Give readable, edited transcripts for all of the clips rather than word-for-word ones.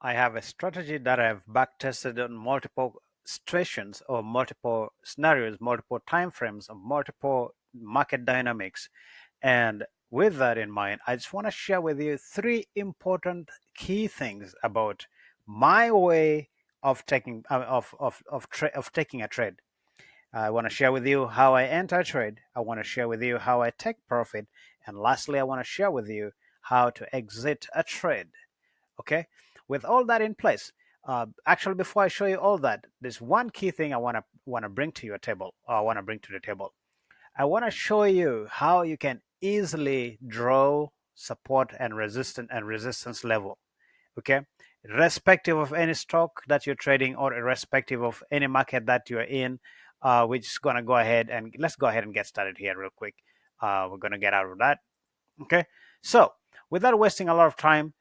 I have a strategy that I've back tested on multiple situations or multiple scenarios, multiple time frames, or multiple market dynamics. And with that in mind, I just want to share with you three important key things about my way of taking of taking a trade. I want to share with you how I enter a trade. I want to share with you how I take profit, and lastly, I want to share with you how to exit a trade. Okay, with all that in place, actually, before I show you all that, there's one key thing I want to bring to your table. Or I want to bring to the table. I want to show you how you can easily draw support and resistance level. Okay, irrespective of any stock that you're trading or irrespective of any market that you're in, we're just gonna go ahead and let's go ahead and get started here real quick. We're gonna get out of that. Okay, so without wasting a lot of time,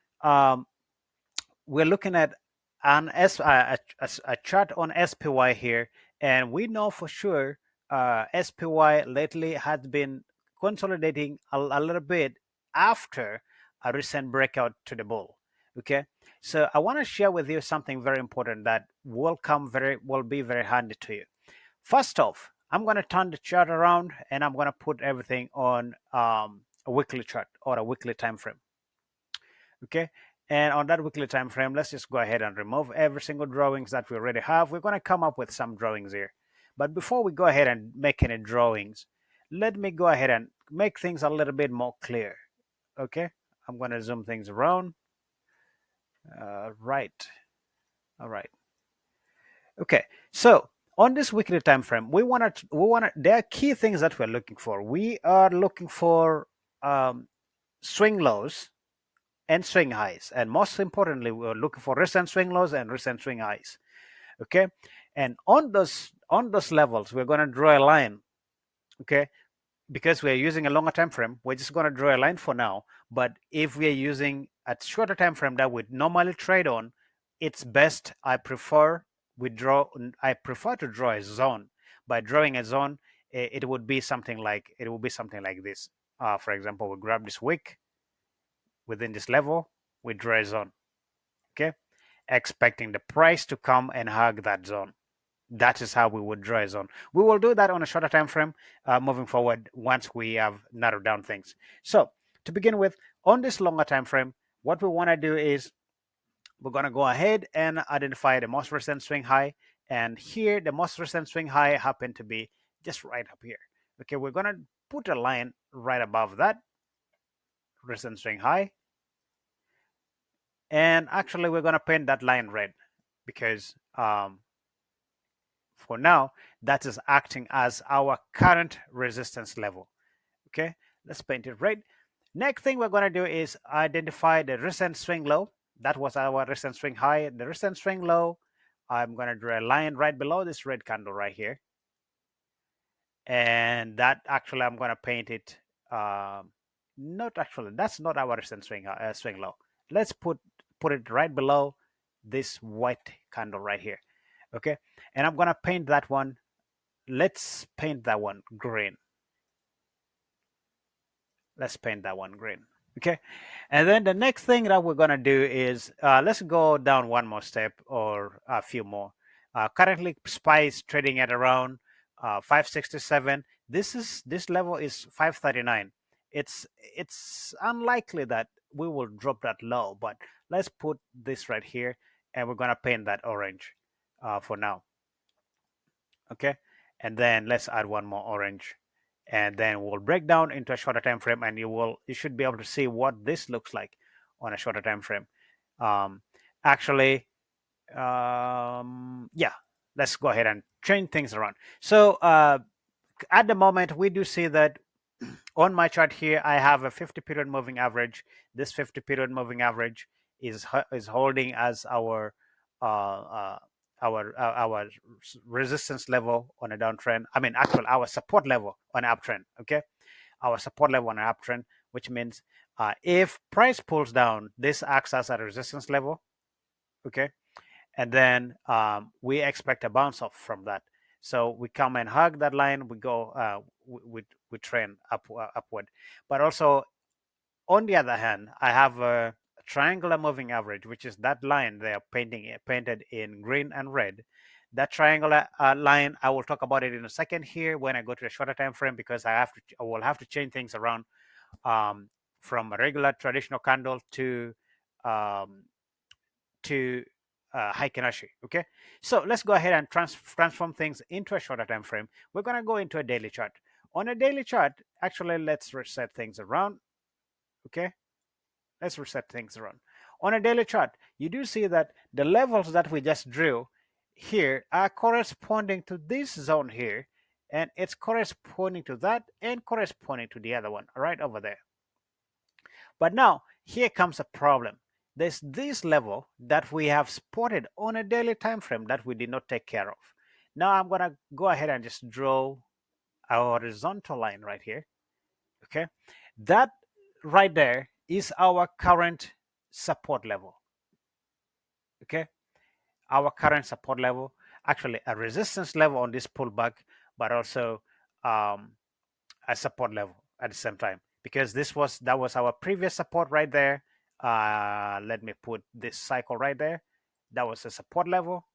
we're looking at a chart on SPY here, and we know for sure SPY lately has been consolidating a little bit after a recent breakout to the bull. Okay, so I want to share with you something very important that will be very handy to you. First off, I'm going to turn the chart around and I'm going to put everything on a weekly chart or a weekly time frame. Okay, and on that weekly time frame, let's just go ahead and remove every single drawings that we already have. We're going to come up with some drawings here, but before we go ahead and make any drawings, let me go ahead and make things a little bit more clear. Okay, I'm going to zoom things around. Right. All right. Okay, so on this weekly time frame, there are key things that we're looking for. We are looking for swing lows and swing highs, and most importantly, we're looking for recent swing lows and recent swing highs. Okay, and on those levels, we're going to draw a line. Okay, because we're using a longer time frame, we're just going to draw a line for now. But if we're using a shorter time frame that we normally trade on, it's best. I prefer to draw a zone. By drawing a zone, it would be something like this. For example, we grab this wick within this level, we draw a zone. Okay, expecting the price to come and hug that zone. That is how we would draw a zone. We will do that on a shorter time frame moving forward once we have narrowed down things. So to begin with, on this longer time frame, what we want to do is we're going to go ahead and identify the most recent swing high. And here, the most recent swing high happened to be just right up here. Okay, we're going to put a line right above that recent swing high. And actually, we're going to paint that line red because for now, that is acting as our current resistance level. Okay, let's paint it red. Next thing we're going to do is identify the recent swing low. That was our recent swing high. The recent swing low, I'm going to draw a line right below this red candle right here. And that actually, I'm going to paint it. Not actually, that's not our recent swing low. Let's put it right below this white candle right here. Okay, and I'm going to paint that one. Let's paint that one green. Let's paint that one green. Okay, and then the next thing that we're going to do is let's go down one more step or a few more. Currently SPY is trading at around 567. This level is 539. It's unlikely that we will drop that low, but let's put this right here and we're going to paint that orange for now. Okay, and then let's add one more orange, and then we'll break down into a shorter time frame, and you should be able to see what this looks like on a shorter time frame. Actually, yeah, let's go ahead and change things around. So at the moment, we do see that on my chart here, I have a 50-period moving average. This 50-period moving average is holding as our resistance level on a downtrend. I mean, actually, our support level on an uptrend. Okay, our support level on an uptrend, which means if price pulls down, this acts as a resistance level. Okay, and then we expect a bounce off from that. So we come and hug that line. We go, we trend upward. But also, on the other hand, I have a triangular moving average, which is that line they are painted in green and red. That triangular line, I will talk about it in a second here when I go to the shorter time frame, because I will have to change things around um, from a regular traditional candle um, to Heikinashi. Okay, so let's go ahead and transform things into a shorter time frame. We're going to go into a daily chart. On a daily chart, actually, let's reset things around. Okay, let's reset things around. On a daily chart, you do see that the levels that we just drew here are corresponding to this zone here, and it's corresponding to that and corresponding to the other one right over there. But now here comes a problem. There's this level that we have spotted on a daily time frame that we did not take care of. Now I'm going to go ahead and just draw a horizontal line right here. Okay, that right there is our current support level. Okay, our current support level, actually a resistance level on this pullback, but also um, a support level at the same time, because that was our previous support right there. Let me put this cycle right there. That was a support level.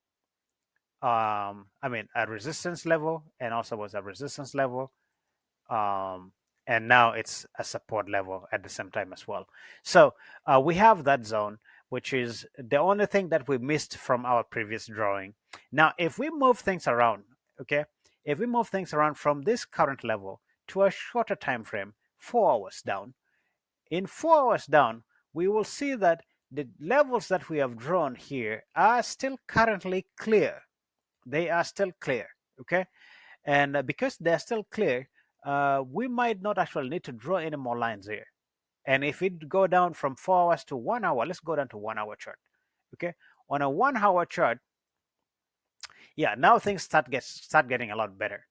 I mean a resistance level, and also was a resistance level. Um, and now it's a support level at the same time as well. So we have that zone, which is the only thing that we missed from our previous drawing. Now, if we move things around, okay, if we move things around from this current level to a shorter time frame, 4 hours down, in 4 hours down, we will see that the levels that we have drawn here are still currently clear. They are still clear, okay? And because they're still clear, we might not actually need to draw any more lines here. And if it go down from 4 hours to 1 hour, let's go down to 1 hour chart. Okay, on a 1 hour chart, yeah, now things start getting a lot better.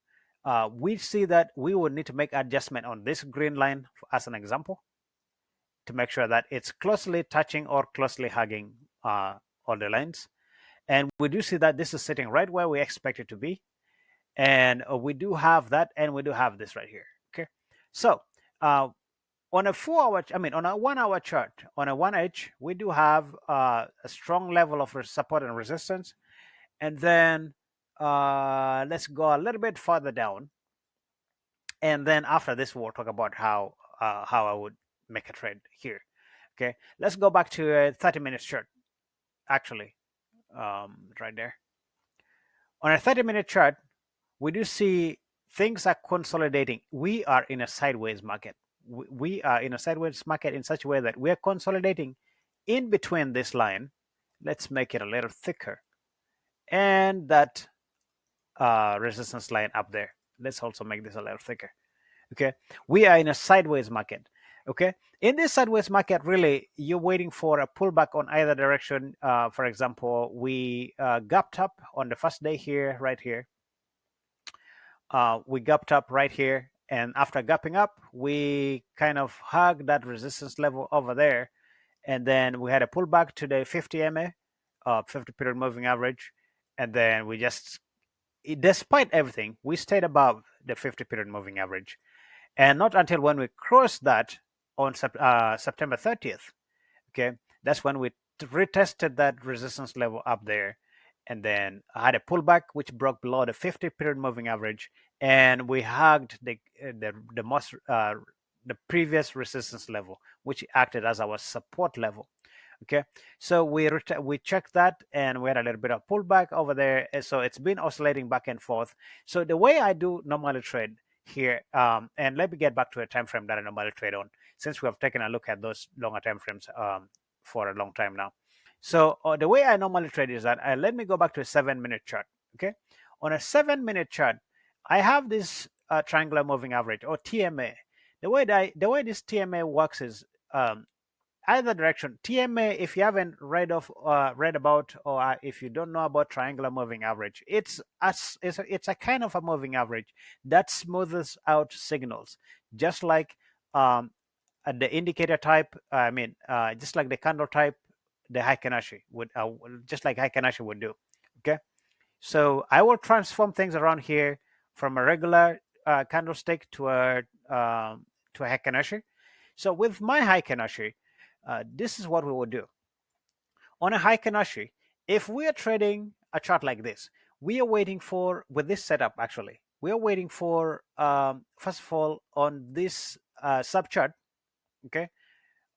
We see that we would need to make adjustment on this green line as an example to make sure that it's closely touching or closely hugging all the lines. And we do see that this is sitting right where we expect it to be. And we do have that, and we do have this right here. Okay, so on a 4 hour, I mean, on a 1 hour chart, on a 1H, we do have a strong level of support and resistance. And then let's go a little bit further down. And then after this, we'll talk about how I would make a trade here. Okay, let's go back to a 30-minute chart, actually, right there. On a 30-minute chart, we do see things are consolidating. We are in a sideways market. We are in a sideways market in such a way that we are consolidating in between this line. Let's make it a little thicker. And that resistance line up there. Let's also make this a little thicker. Okay. We are in a sideways market. Okay. In this sideways market, really, you're waiting for a pullback on either direction. For example, we gapped up on the first day here, right here. We gapped up right here, and after gapping up, we kind of hugged that resistance level over there, and then we had a pullback to the 50 MA, 50 period moving average, and then we just, despite everything, we stayed above the 50 period moving average, and not until when we crossed that on September 30th, okay, that's when we retested that resistance level up there, and then I had a pullback which broke below the 50 period moving average, and we hugged the most the previous resistance level, which acted as our support level. Okay, so we checked that, and we had a little bit of pullback over there. So it's been oscillating back and forth. So the way I do normally trade here, and let me get back to a time frame that I normally trade on, since we have taken a look at those longer time frames for a long time now. So the way I normally trade is that let me go back to a 7-minute chart. Okay, on a 7-minute chart, I have this triangular moving average, or TMA. The way this TMA works is either direction. TMA, if you haven't read about, or if you don't know about triangular moving average, it's a kind of a moving average that smooths out signals, just like the indicator type. Just like the candle type, the Heikinashi would just like Heikinashi would do. Okay, so I will transform things around here from a regular candlestick to a Heikinashi. So with my Heikinashi, this is what we would do. On a high Kanashi, if we are trading a chart like this, we are waiting for, with this setup actually, we are waiting for, first of all, on this sub chart, okay,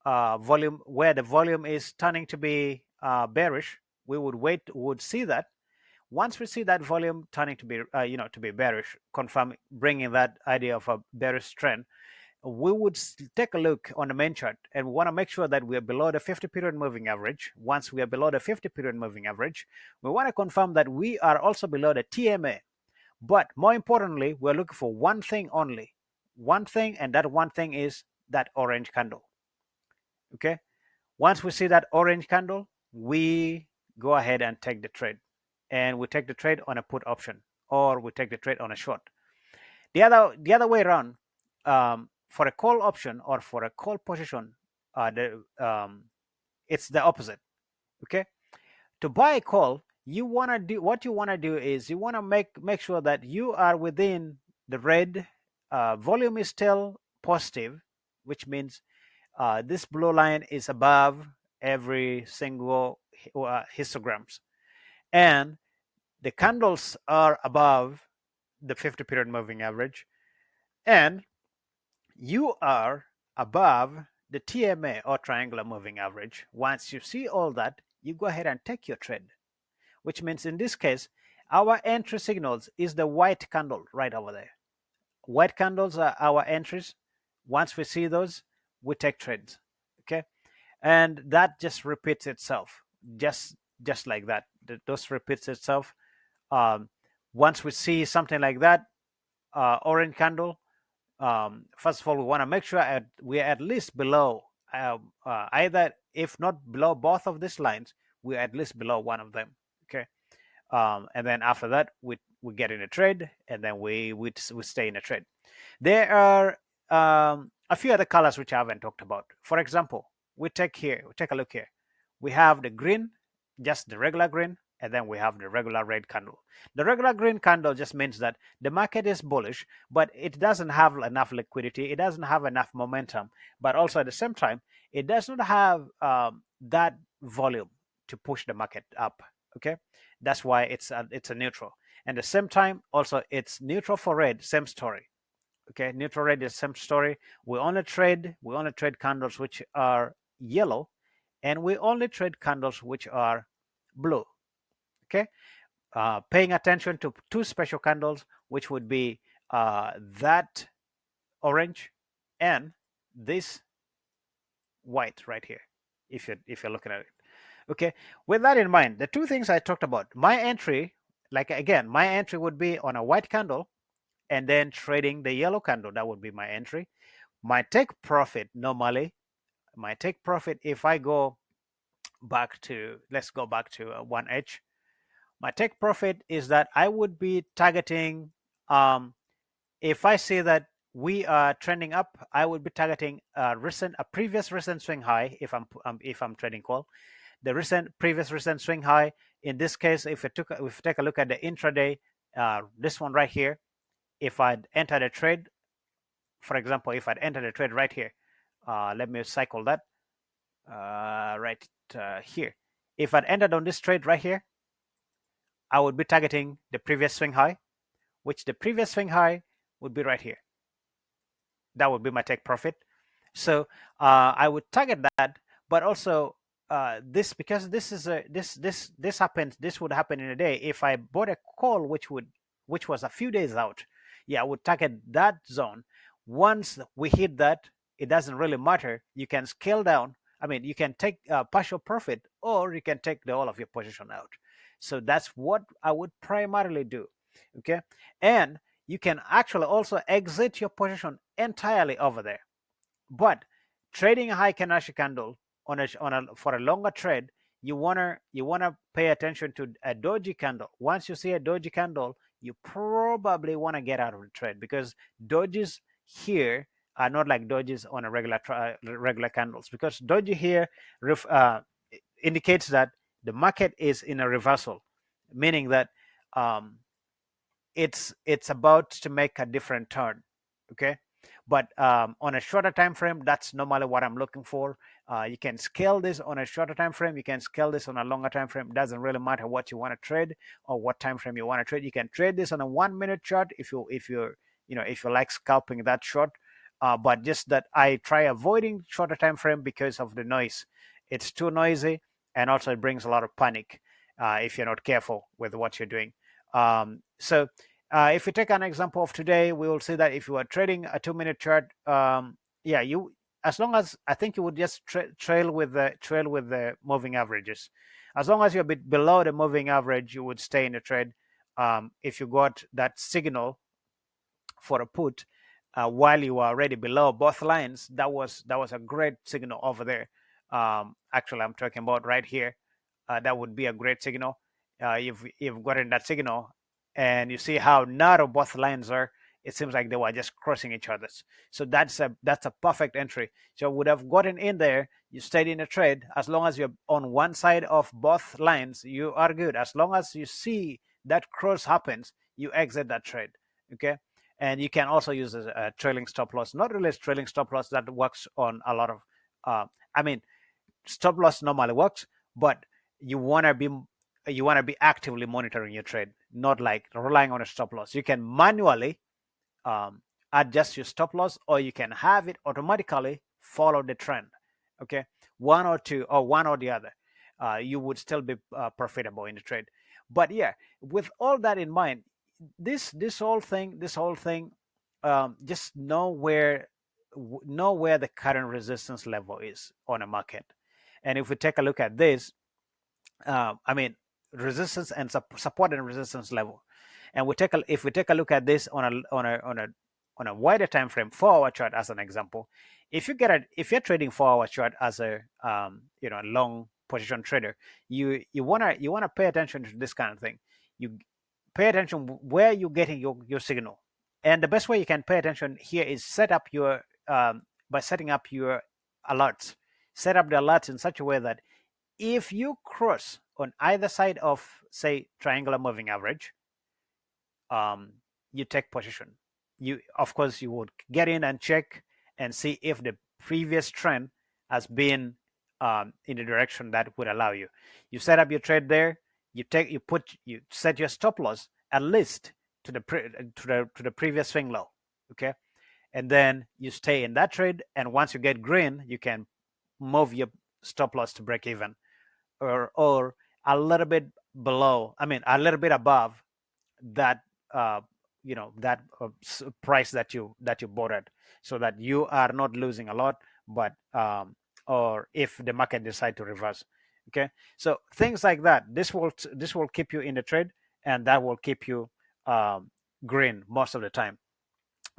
volume, where the volume is turning to be bearish, we would see that. Once we see that volume turning to be, to be bearish, confirm, bringing that idea of a bearish trend, we would take a look on the main chart, and we want to make sure that we are below the 50 period moving average. Once we are below the 50 period moving average, we want to confirm that we are also below the TMA. But more importantly, we're looking for one thing only, one thing, and that one thing is that orange candle. Okay. Once we see that orange candle, we go ahead and take the trade, and we take the trade on a put option, or we take the trade on a short. The other way around, for a call option or for a call position, it's the opposite. Okay, to buy a call, you want to do, what you want to do is you want to make sure that you are within the red. Volume is still positive, which means this blue line is above every single histograms, and the candles are above the 50 period moving average, and you are above the TMA or triangular moving average. Once you see all that, you go ahead and take your trade, which means in this case, our entry signals is the white candle right over there. White candles are our entries. Once we see those, we take trades. Okay. And that just repeats itself, just like that. Those repeats itself. Um, Once we see something like that, orange candle, first of all, we want to make sure we're at least below, either, if not below both of these lines, we're at least below one of them. Okay. And then after that, we get in a trade, and then we stay in a trade. There are a few other colors which I haven't talked about. For example, we take a look here. We have the green, just the regular green, and then we have the regular red candle. The regular green candle just means that the market is bullish, but it doesn't have enough liquidity. It doesn't have enough momentum, but also at the same time, it does not have that volume to push the market up. Okay, that's why it's a neutral. And at the same time, also it's neutral for red. Same story. Okay, neutral red is same story. We only trade candles which are yellow, and we only trade candles which are blue. Okay, paying attention to two special candles, which would be that orange and this white right here, if you're looking at it. Okay, with that in mind, the two things I talked about, my entry, like again, my entry would be on a white candle and then trading the yellow candle. That would be my entry. My take profit normally, my take profit, if I go back to, let's go back to 1H, my take profit is that I would be targeting, if I see that we are trending up, I would be targeting a previous recent swing high if I'm trading call. The previous recent swing high. In this case, if we take a look at the intraday, this one right here, if I'd entered a trade, for example, if I'd entered a trade right here, let me cycle that right here. If I'd entered on this trade right here, I would be targeting the previous swing high, which the previous swing high would be right here. That would be my take profit. So I would target that, but also this, because this is this happens. This would happen in a day. If I bought a call which was a few days out, yeah, I would target that zone. Once we hit that, it doesn't really matter. You can scale down. I mean, you can take partial profit, or you can take all of your position out. So that's what I would primarily do. Okay, and you can actually also exit your position entirely over there. But trading a high Kanashi candle for a longer trade, you wanna pay attention to a doji candle. Once you see a doji candle, you probably want to get out of the trade, because dojis here are not like dojis on a regular candles, because doji here indicates that the market is in a reversal, meaning that um, it's about to make a different turn. Okay, but on a shorter time frame, that's normally what I'm looking for. You can scale this on a shorter time frame. You can scale this on a longer time frame. It doesn't really matter what you want to trade or what time frame you want to trade. You can trade this on a 1 minute chart if you like scalping that short. But just that I try avoiding shorter time frame because of the noise. It's too noisy, and also it brings a lot of panic if you're not careful with what you're doing. So if we take an example of today, we will see that if you are trading a 2 minute chart, yeah, you as long as I think you would just trail with the moving averages. As long as you're a bit below the moving average, you would stay in the trade. If you got that signal for a put while you were already below both lines, that was a great signal over there. Actually, I'm talking about right here. That would be a great signal. You've gotten that signal, and you see how narrow both lines are. It seems like they were just crossing each other's. So that's a perfect entry. So would have gotten in there. You stayed in a trade. As long as you're on one side of both lines, you are good. As long as you see that cross happens, you exit that trade. Okay. And you can also use a trailing stop loss. Not really a trailing stop loss that works on a lot of. I mean, stop loss normally works, but you want to be actively monitoring your trade, not like relying on a stop loss. You can manually um, adjust your stop loss, or you can have it automatically follow the trend. Okay, one or two, or one or the other, you would still be profitable in the trade. But yeah, with all that in mind, this whole thing, just know where the current resistance level is on a market. And if we take a look at this, I mean, resistance and support and resistance level. And if we take a look at this on a wider time frame, 4 hour chart as an example. If you're trading 4 hour chart as a long position trader, you wanna pay attention to this kind of thing. You pay attention where you're getting your signal. And the best way you can pay attention here is by setting up your alerts. Set up the alerts in such a way that if you cross on either side of, say, triangular moving average, um, you take position. Of course, you would get in and check and see if the previous trend has been in the direction that would allow you. You set up your trade there. You set your stop loss at least to the previous swing low. Okay, and then you stay in that trade. And once you get green, you can move your stop loss to break even, or a little bit below. I mean, a little bit above that price that you bought at, so that you are not losing a lot. But or if the market decide to reverse. Okay, so things like that, this will keep you in the trade, and that will keep you green most of the time.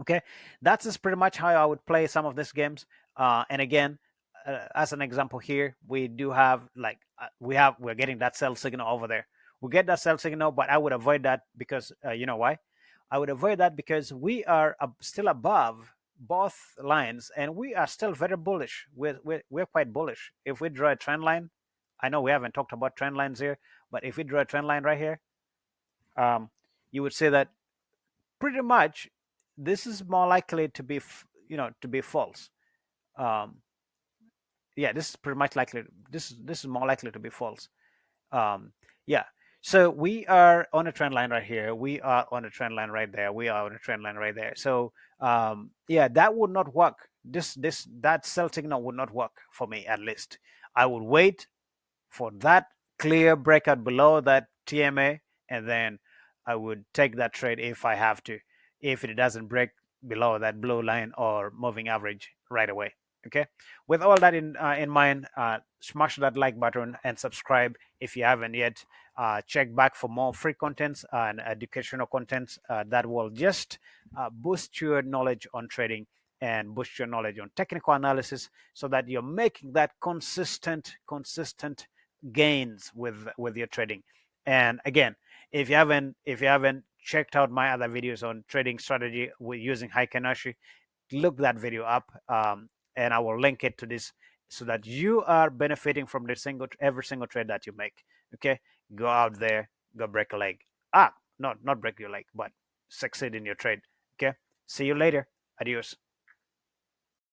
Okay, that's just pretty much how I would play some of these games. And again, as an example here, we do have like we're getting that sell signal over there. We get that sell signal, but I would avoid that because you know why? I would avoid that because we are still above both lines, and we are still very bullish. We're quite bullish. If we draw a trend line, I know we haven't talked about trend lines here, but if we draw a trend line right here, um, you would say that pretty much this is more likely to be false. Um, yeah, this is pretty much likely. This is more likely to be false. Um, yeah. So we are on a trend line right here. We are on a trend line right there. We are on a trend line right there. So yeah, that would not work. That sell signal would not work for me, at least. I would wait for that clear breakout below that TMA, and then I would take that trade if I have to, if it doesn't break below that blue line or moving average right away. Okay. With all that in mind, smash that like button and subscribe if you haven't yet. Check back for more free contents and educational contents that will just boost your knowledge on trading and boost your knowledge on technical analysis, so that you're making that consistent gains with your trading. And again, if you haven't checked out my other videos on trading strategy with using Heikinashi, look that video up, and I will link it to this, so that you are benefiting from every single trade that you make. Okay, go out there, go break a leg. Not break your leg, but succeed in your trade. Okay, see you later. Adios.